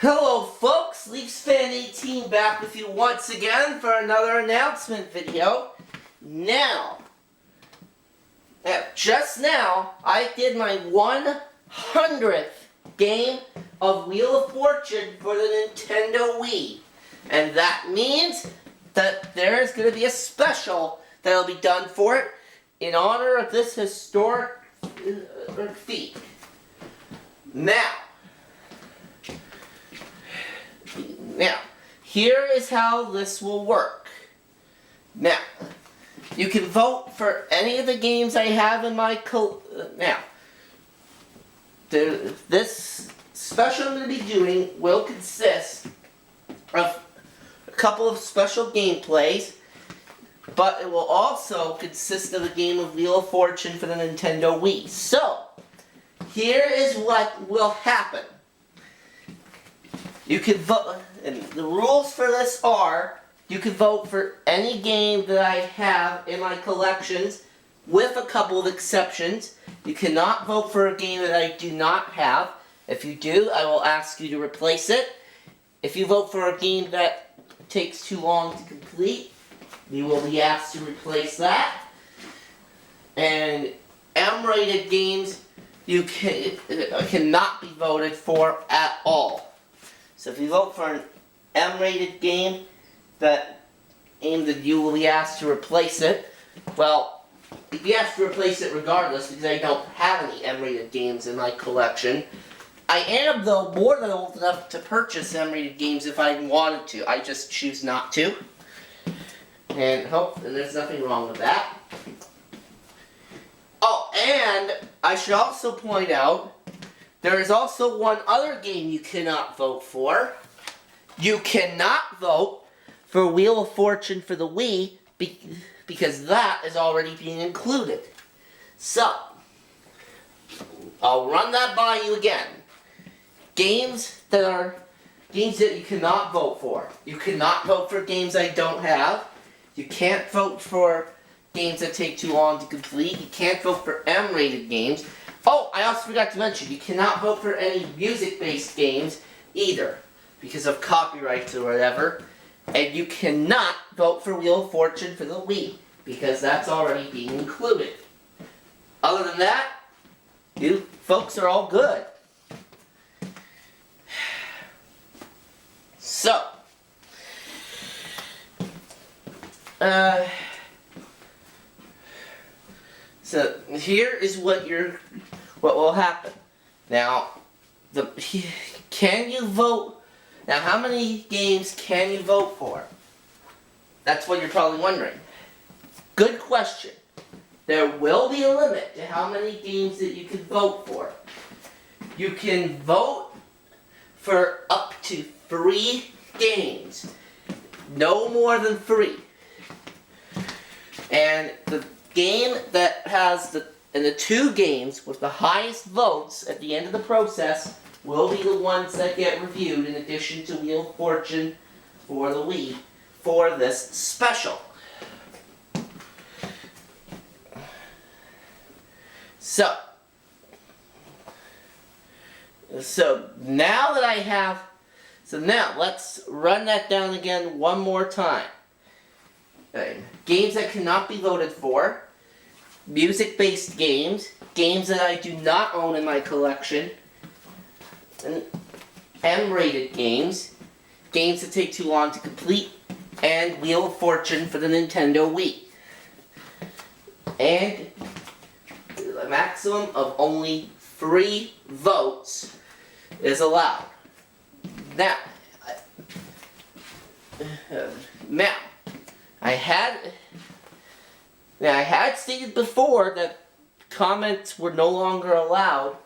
Hello folks, LeafsFan18 back with you once again for another announcement video. Just now, I did my 100th game of Wheel of Fortune for the Nintendo Wii. And that means that there is going to be a special that will be done for it in honor of this historic feat. Now, here is how this will work. Now, you can vote for any of the games I have in my this special I'm going to be doing will consist of a couple of special gameplays, but it will also consist of a game of Wheel of Fortune for the Nintendo Wii. So, here is what will happen. You can vote, and the rules for this are, you can vote for any game that I have in my collections, with a couple of exceptions. You cannot vote for a game that I do not have. If you do, I will ask you to replace it. If you vote for a game that takes too long to complete, you will be asked to replace that. And M-rated games, you cannot be voted for at all. So if you vote for an M-rated game, that you will be asked to replace it. Well, you'd be asked to replace it regardless because I don't have any M-rated games in my collection. I am, though, more than old enough to purchase M-rated games if I wanted to. I just choose not to. And there's nothing wrong with that. Oh, and I should also point out, there is also one other game you cannot vote for. You cannot vote for Wheel of Fortune for the Wii because that is already being included. So, I'll run that by you again. Games that you cannot vote for. You cannot vote for games I don't have. You can't vote for games that take too long to complete. You can't vote for M-rated games. Oh, I also forgot to mention, you cannot vote for any music-based games either, because of copyrights or whatever. And you cannot vote for Wheel of Fortune for the Wii, because that's already being included. Other than that, you folks are all good. So, here is what will happen. Now, can you vote? Now, how many games can you vote for? That's what you're probably wondering. Good question. There will be a limit to how many games that you can vote for. You can vote for up to 3 games. No more than 3. And the game that has the 2 games with the highest votes at the end of the process will be the ones that get reviewed in addition to Wheel of Fortune for the Wii for this special. So now that I have, now let's run that down again one more time. Games that cannot be voted for, music-based games, games that I do not own in my collection, and M-rated games, games that take too long to complete, and Wheel of Fortune for the Nintendo Wii. And a maximum of only 3 votes is allowed. Now, I had stated before that comments were no longer allowed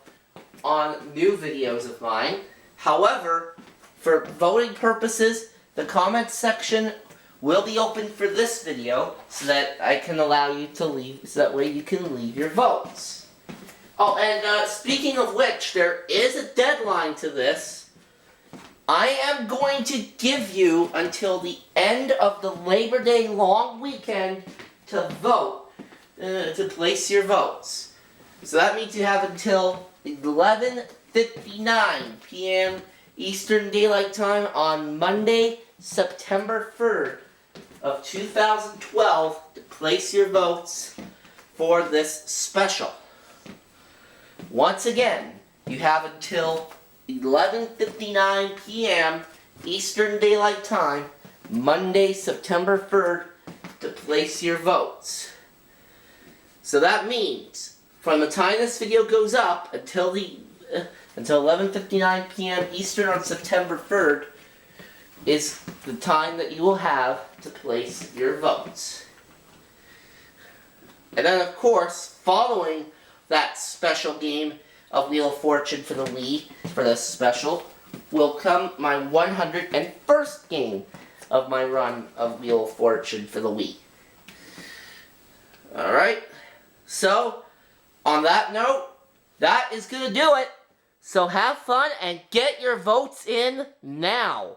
on new videos of mine. However, for voting purposes, the comments section will be open for this video so that I can allow you to leave, so that way you can leave your votes. Oh, and speaking of which, there is a deadline to this. I am going to give you until the end of the Labor Day long weekend to vote, to place your votes. So that means you have until 11:59 p.m. Eastern Daylight Time on Monday, September 3rd of 2012 to place your votes for this special. Once again, you have until 11:59 p.m. Eastern Daylight Time, Monday, September 3rd, to place your votes. So that means, from the time this video goes up until 11:59 p.m. Eastern on September 3rd, is the time that you will have to place your votes. And then, of course, following that special game of Wheel of Fortune for the Wii, for this special, will come my 101st game of my run of Wheel of Fortune for the Wii. Alright, so, on that note, that is going to do it. So have fun and get your votes in now.